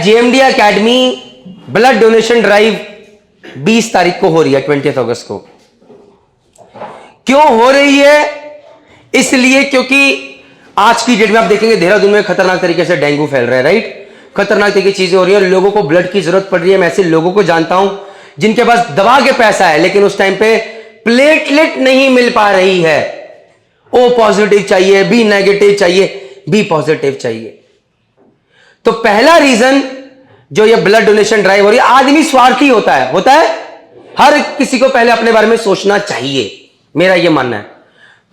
JMD academy blood donation drive 20 तारीख को हो रही है, 20 अगस्त को। क्यों हो रही है? इसलिए क्योंकि आज की डेट में आप देखेंगे देहरादून में खतरनाक तरीके से डेंगू फैल रहा है, राइट? खतरनाक तरीके की चीजें हो रही है, लोगों को ब्लड की जरूरत पड़ रही है। मैं ऐसे लोगों को जानता हूं जिनके पास दबा के पैसा है, लेकिन उस टाइम पे प्लेटलेट नहीं मिल पा रही है। ओ पॉजिटिव चाहिए, बी नेगेटिव चाहिए, बी पॉजिटिव चाहिए। तो पहला रीजन जो ये ब्लड डोनेशन ड्राइव हो रही है, आदमी स्वार्थी होता है। हर किसी को पहले अपने बारे में सोचना चाहिए, मेरा ये मानना है।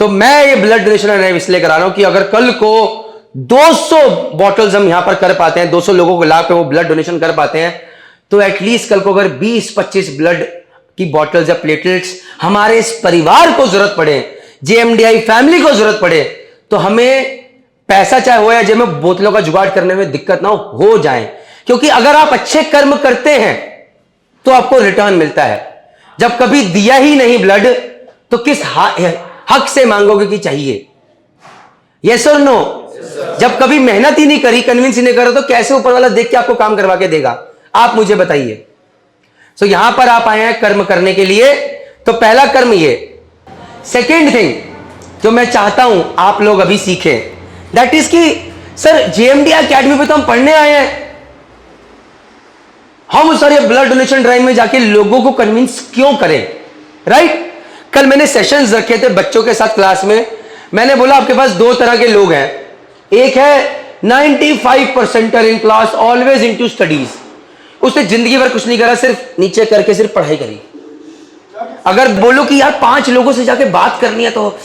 तो मैं ये ब्लड डोनेशन ड्राइव इसलिए करा रहा हूं कि अगर कल को 200 बॉटल्स हम यहां पर कर पाते हैं, 200 लोगों को ला के वो ब्लड डोनेशन कर पाते हैं, तो एटलीस्ट कल को अगर 20-25 ब्लड की बॉटल्स या प्लेटलेट्स हमारे इस परिवार को जरूरत पड़े, जेएमडीआई फैमिली को जरूरत पड़े, तो हमें पैसा चाहे हो या जेब में बोतलों का जुगाड़ करने में दिक्कत ना हो जाए। क्योंकि अगर आप अच्छे कर्म करते हैं तो आपको रिटर्न मिलता है। जब कभी दिया ही नहीं ब्लड, तो किस हक से मांगोगे कि चाहिए? यस और नो? जब कभी मेहनत ही नहीं करी, कन्विंस ही नहीं करो, तो कैसे ऊपर वाला देख के आपको काम करवा के देगा? आप मुझे बताइए। सो यहां पर आप आए हैं कर्म करने के लिए, तो पहला कर्म ये। सेकेंड थिंग जो मैं चाहता हूं आप लोग अभी सीखें, दैट इज कि सर जेएमडी एकेडमी पे तो हम पढ़ने आए हैं, हम सर ये ब्लड डोनेशन ड्राइव में जाके लोगों को कन्विंस क्यों करें, राइट? कल मैंने सेशंस रखे थे बच्चों के साथ क्लास में। मैंने बोला आपके पास दो तरह के लोग हैं। एक है 95% in class, always into studies, उसने जिंदगी भर कुछ नहीं करा, सिर्फ नीचे करके सिर्फ पढ़ाई करी। अगर बोलो कि यार 5 लोगों से जाके बात करनी है, तो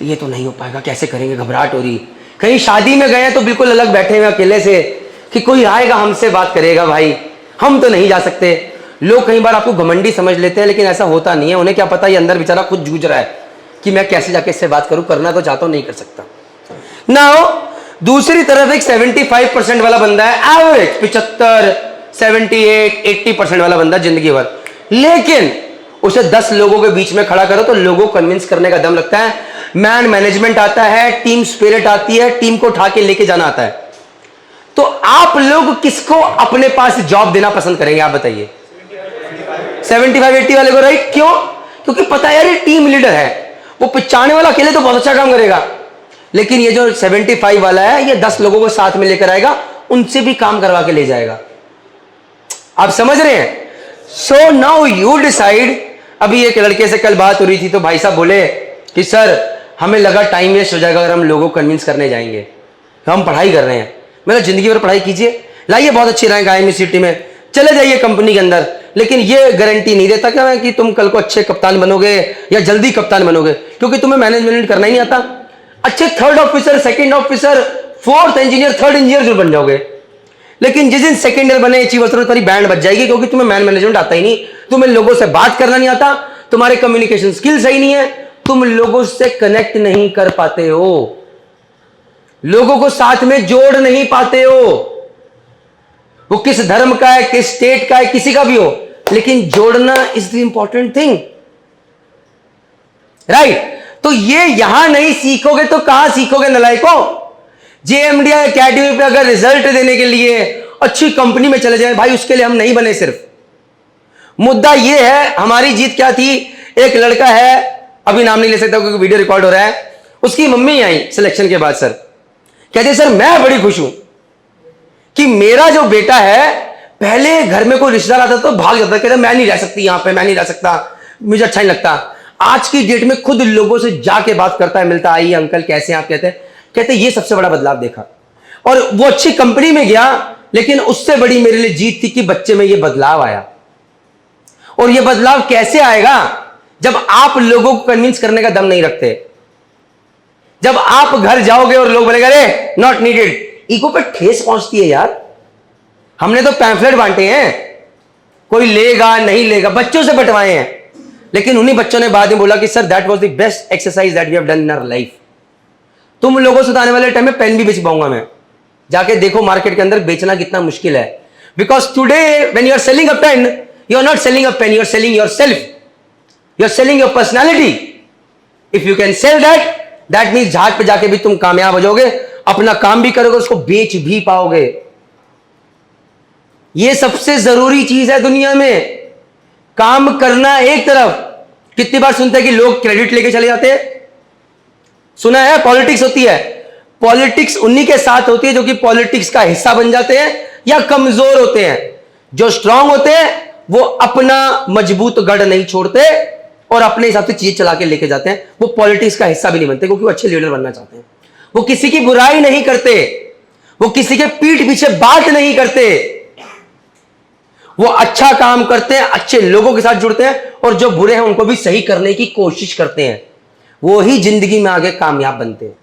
ये तो नहीं हो पाएगा, कैसे करेंगे, घबराहट हो रही। कहीं शादी में गए तो बिल्कुल अलग बैठे हुए अकेले से कि कोई आएगा हमसे बात करेगा, भाई हम तो नहीं जा सकते। लोग कई बार आपको घमंडी समझ लेते हैं, लेकिन ऐसा होता नहीं है। उन्हें क्या पता, ये अंदर बेचारा खुद जूझ रहा है कि मैं कैसे जाके इससे बात करूं, करना तो चाहता हूं, नहीं कर सकता। नाउ दूसरी तरफ एक 75% वाला बंदा है, एवरेज 75, 78, 80% वाला बंदा जिंदगी भर, लेकिन उसे 10 लोगों के बीच में खड़ा करो तो लोगों को कन्विंस करने का दम लगता है, मैन मैनेजमेंट आता है, टीम स्पिरिट आती है, टीम को उठा के लेके जाना आता है। तो आप लोग किसको अपने पास जॉब देना पसंद करेंगे, आप बताइए? 75-80 वाले को, राइट? क्यों? क्योंकि पता है यार ये टीम लीडर है, वो 95 वाला अकेले तो बहुत अच्छा काम करेगा, लेकिन ये जो 75 वाला है, ये 10 लोगों को साथ में लेकर आएगा, उनसे भी काम करवा के ले जाएगा। आप समझ रहे हैं? So now you decide. अभी एक लड़के से कल बात हो रही थी, तो भाई साहब बोले कि सर हमें लगा टाइम वेस्ट हो जाएगा अगर हम लोगों को कन्विंस करने जाएंगे, हम पढ़ाई कर रहे हैं। मैंने जिंदगी भर पढ़ाई कीजिए, लाइए बहुत अच्छी रैंक आईएमई सिटी में, चले जाइए कंपनी के अंदर, लेकिन ये गारंटी नहीं देता क्या कि तुम कल को अच्छे कप्तान बनोगे या जल्दी कप्तान बनोगे, क्योंकि तुम्हें मैनेजमेंट करना ही नहीं आता। अच्छे 3rd officer, 2nd officer, 4th engineer, 3rd engineer जरूर बन जाओगे, लेकिन जिस दिन 2nd ईयर बने चीफ ऑफिसर, तुम्हारी बैंड बच जाएगी, क्योंकि तुम्हें मैनेजमेंट आता ही नहीं, तुम्हें लोगों से बात करना नहीं आता, तुम्हारे कम्युनिकेशन स्किल सही नहीं है, तुम लोगों से कनेक्ट नहीं कर पाते हो, लोगों को साथ में जोड़ नहीं पाते हो। वो किस धर्म का है, किस स्टेट का है, किसी का भी हो, लेकिन जोड़ना is the important thing, right? तो ये यहां नहीं सीखोगे तो कहां सीखोगे नलायकों? जेएमडी एकेडमी पे अगर रिजल्ट देने के लिए अच्छी कंपनी में चले जाए, भाई उसके लिए हम नहीं बने। सिर्फ मुद्दा ये है, हमारी जीत क्या थी? एक लड़का है, अभी नाम नहीं ले सकता क्योंकि वीडियो रिकॉर्ड हो रहा है, उसकी मम्मी आई सिलेक्शन के बाद, सर कहते सर मैं बड़ी खुश हूं कि मेरा जो बेटा है, पहले घर में कोई रिश्तेदार आता तो भाग जाता, कहता मैं नहीं रह सकती यहां पे, मैं नहीं रह सकता, मुझे अच्छा नहीं लगता। आज की डेट में खुद लोगों से जाके बात करता है, मिलता, आइए अंकल कैसे हैं आप, कहते ये सबसे बड़ा बदलाव देखा। और वो अच्छी कंपनी में गया, लेकिन उससे बड़ी मेरे लिए जीत थी कि बच्चे में ये बदलाव आया। और ये बदलाव कैसे आएगा? जब आप लोगों को कन्विंस करने का दम नहीं रखते। जब आप घर जाओगे और लोग बोलेंगे अरे नॉट नीडेड, ईगो पे ठेस पहुंचती है यार। हमने तो पैम्फलेट बांटे हैं, कोई लेगा नहीं लेगा, बच्चों से बंटवाए हैं, लेकिन उन्हीं बच्चों ने बाद में बोला कि sir that was the best exercise that we have done in our life. तुम लोगों से आने वाले टाइम में पेन भी बेच पाऊंगा मैं, जाके देखो मार्केट के अंदर बेचना कितना मुश्किल है। Because today when you are selling a pen, you are not selling a pen, you are selling yourself, you are selling your personality. If you can sell that, that means जहाज पे जाके भी तुम कामयाब हो जाओगे, अपना काम भी करोगे, उसको बेच भी पाओगे। ये सबसे जरूरी चीज है दुनिया में। काम करना एक तरफ, कितनी बार सुनते हैं कि लोग क्रेडिट लेके चले जाते हैं, सुना है? पॉलिटिक्स होती है, पॉलिटिक्स उन्हीं के साथ होती है जो कि पॉलिटिक्स का हिस्सा बन जाते हैं या कमजोर होते हैं। जो स्ट्रांग होते हैं वो अपना मजबूत गढ़ नहीं छोड़ते और अपने हिसाब से चीज चला के लेके जाते हैं। वो पॉलिटिक्स का हिस्सा भी नहीं बनते क्योंकि वो अच्छे लीडर बनना चाहते हैं। वो किसी की बुराई नहीं करते, वो किसी के पीठ पीछे बात नहीं करते, वो अच्छा काम करते हैं, अच्छे लोगों के साथ जुड़ते हैं और जो बुरे हैं उनको भी सही करने की कोशिश करते हैं। वो ही जिंदगी में आगे कामयाब बनते हैं।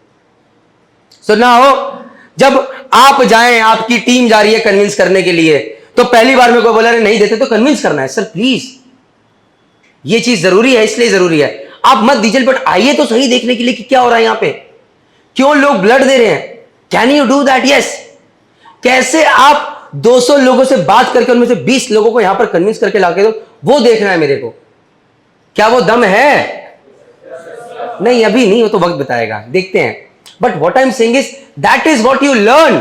सुना हो, जब आप जाएं, आपकी टीम जा रही है कन्विंस करने के लिए, तो पहली बार में कोई बोला नहीं देते तो कन्विंस करना है, सर प्लीज ये चीज जरूरी है, इसलिए जरूरी है, आप मत दीजिए, बट आइए तो सही देखने के लिए कि क्या हो रहा है यहां पे, क्यों लोग ब्लड दे रहे हैं, can you do that? Yes. कैसे आप 200 लोगों से बात करके उनमें से 20 लोगों को यहां पर कन्विंस करके लाके दो, वो देखना है मेरे को। क्या वो दम है? नहीं, अभी नहीं, वो तो वक्त बताएगा, देखते हैं। But what I am saying is that is what you learn.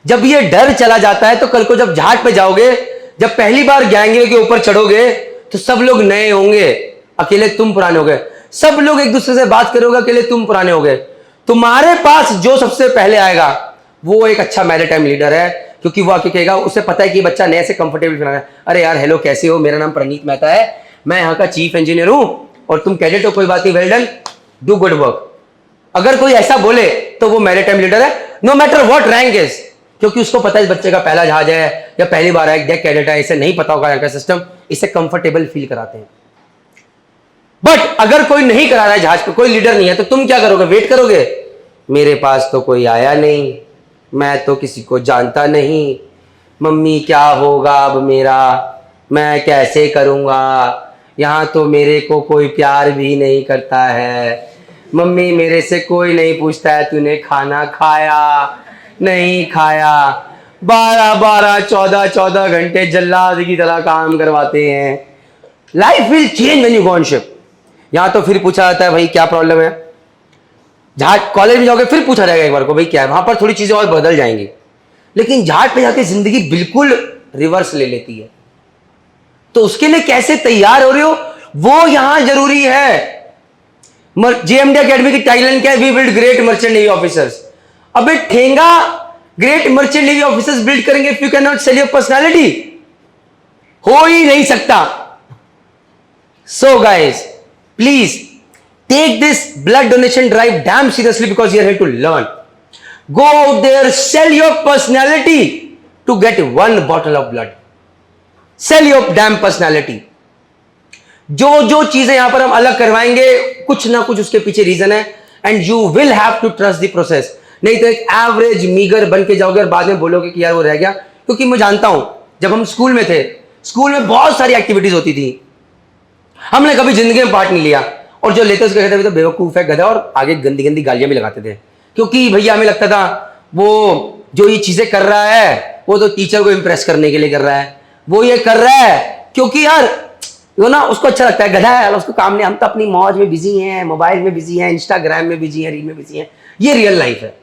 जब ये डर चला जाता है तो कल को जब जहाज पे जाओगे, जब पहली बार गैंगे के ऊपर चढ़ोगे, तो सब लोग नए होंगे, अकेले तुम पुराने हो गए। सब लोग एक दूसरे से बात करोगे, अकेले तुम पुराने हो गए। तुम्हारे पास जो सबसे पहले आएगा वो एक अच्छा मैरिटाइम लीडर है, क्योंकि वो आके कहेगा, उसे पता है कि बच्चा नए से कंफर्टेबल फील है। अरे यार हेलो, कैसे हो, मेरा नाम प्रणीत मेहता है, मैं यहाँ का चीफ इंजीनियर हूं और तुम कैडेट हो, कोई बात नहीं, well done, do good work. अगर कोई ऐसा बोले तो वो मैरिटाइम लीडर है, no matter what rank is, क्योंकि उसको पता है इस बच्चे का पहला जहाज है या पहली बार है, डेक कैडेट है, इसे नहीं पता होगा यहाँ का सिस्टम, इसे कंफर्टेबल फील कराते हैं। बट अगर कोई नहीं करा रहा है जहाज पे, कोई लीडर नहीं है, तो तुम क्या करोगे? वेट करोगे, मेरे पास तो कोई आया नहीं, मैं तो किसी को जानता नहीं, मम्मी क्या होगा अब मेरा, मैं कैसे करूँगा, यहाँ तो मेरे को कोई प्यार भी नहीं करता है, मम्मी मेरे से कोई नहीं पूछता है तूने खाना खाया नहीं खाया। 12-12, 14-14 घंटे जल्लाद की तरह काम करवाते हैं। Life will change when you go on ship. यहाँ तो फिर पूछा जाता है भाई क्या प्रॉब्लम है, जहाज कॉलेज में जाओगे फिर पूछा जाएगा एक बार को भाई क्या है, वहां पर थोड़ी चीजें और बदल जाएंगी, लेकिन जहाज पे जाके जिंदगी बिल्कुल रिवर्स ले लेती है। तो उसके लिए कैसे तैयार हो रहे हो, वो यहां जरूरी है। जेएमडी एकेडमी की टैगलाइन क्या है? We build great merchant navy officers. अबे ठेंगा, great merchant navy officers build करेंगे if you can not sell your personality, हो ही नहीं सकता। So guys please take this blood donation drive damn seriously, because you're here to learn. Go out there, sell your personality to get one bottle of blood. Sell your damn personality. जो जो चीजें यहां पर हम अलग करवाएंगे, कुछ ना कुछ उसके पीछे रीजन है, and you will have to trust the process. नहीं तो एक एवरेज मीगर बन के जाओगे और बाद में बोलोगे कि यार वो रह गया। क्योंकि मैं जानता हूं, जब हम स्कूल में थे, स्कूल में बहुत सारी एक्टिविटीज होती थी, हमने कभी जिंदगी में पार्ट नहीं लिया, और जो लेते उसको कहते थे तो बेवकूफ है, गधा, और आगे गंदी गंदी गालियां भी लगाते थे। क्योंकि भैया हमें लगता था वो जो ये चीजें कर रहा है वो तो टीचर को इंप्रेस करने के लिए कर रहा है, वो ये कर रहा है क्योंकि यार वो ना उसको अच्छा लगता है, गधा है, उसको काम नहीं, हम तो अपनी मौज में बिजी हैं, मोबाइल में बिजी हैं, इंस्टाग्राम में बिजी हैं, रील में बिजी हैं। ये रियल लाइफ है।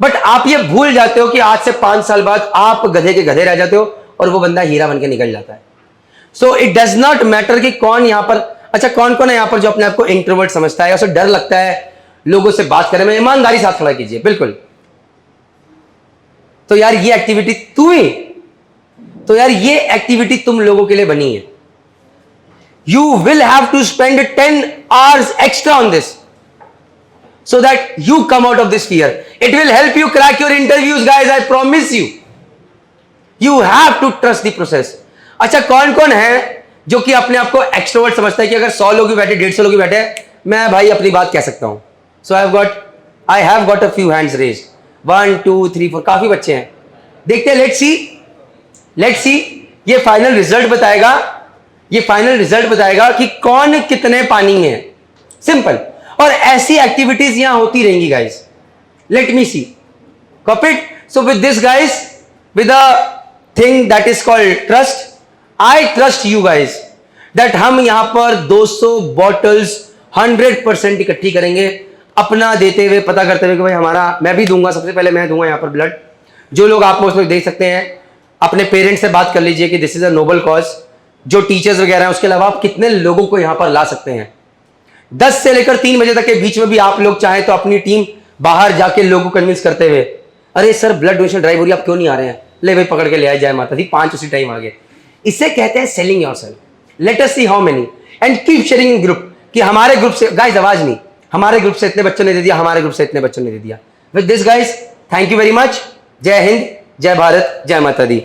बट आप ये भूल जाते हो कि आज से 5 साल बाद आप गधे के गधे रह जाते हो और वो बंदा हीरा बन के निकल जाता है। So it does not matter कि कौन यहां पर, अच्छा कौन कौन है यहां पर जो अपने आप को इंट्रोवर्ट समझता है या उसे डर लगता है लोगों से बात करने में, ईमानदारी साथ खड़ा कीजिए। बिल्कुल। तो यार ये एक्टिविटी ये एक्टिविटी तुम लोगों के लिए बनी है। You will have to spend 10 hours extra on this so that you come out of this fear. It will help you crack your interviews, guys, I promise you. You have to trust the process. अच्छा कौन कौन है जो कि अपने आप को extrovert समझता है कि अगर 100 लोग भी बैठे, 150 लोग भी बैठे, मैं भाई अपनी बात कह सकता हूं। So I have got a few hands raised, 1 2 3 4, काफी बच्चे हैं। देखते हैं, लेट्स सी ये फाइनल रिजल्ट बताएगा कि कौन कितने पानी में है। सिंपल। और ऐसी एक्टिविटीज यहां होती रहेंगी guys. Let me see, cop it. So with this guys, with a thing that is called trust, I trust you guys that हम यहां पर 200 बॉटल्स 100% इकट्ठी करेंगे, अपना देते हुए, पता करते हुए कि भाई हमारा, मैं भी दूंगा, सबसे पहले मैं दूंगा यहां पर ब्लड। जो लोग आप मोस्ट लोग देख सकते हैं, अपने पेरेंट्स से बात कर लीजिए कि this is a noble cause. जो टीचर्स वगैरह हैं, उसके अलावा आप कितने लोगों को यहां पर ला सकते हैं। 10 से लेकर 3 बजे तक के बीच में भी आप लोग चाहें तो अपनी टीम बाहर जाके लोगों को कन्विंस करते हुए, अरे सर ब्लड डोनेशन ड्राइव हो रही है, आप क्यों नहीं आ रहे हैं, ले भाई पकड़ के ले आए, जय माता दी, 5 उसी टाइम आ गए। इसे कहते हैं selling yourself. Let us see how many and keep sharing in group, कि हमारे ग्रुप से गाइस, आवाज नहीं, हमारे ग्रुप से इतने बच्चों ने दे दिया, हमारे ग्रुप से इतने बच्चों ने दे दिया। With this guys, thank you very much. जय हिंद, जय भारत, जय माता दी।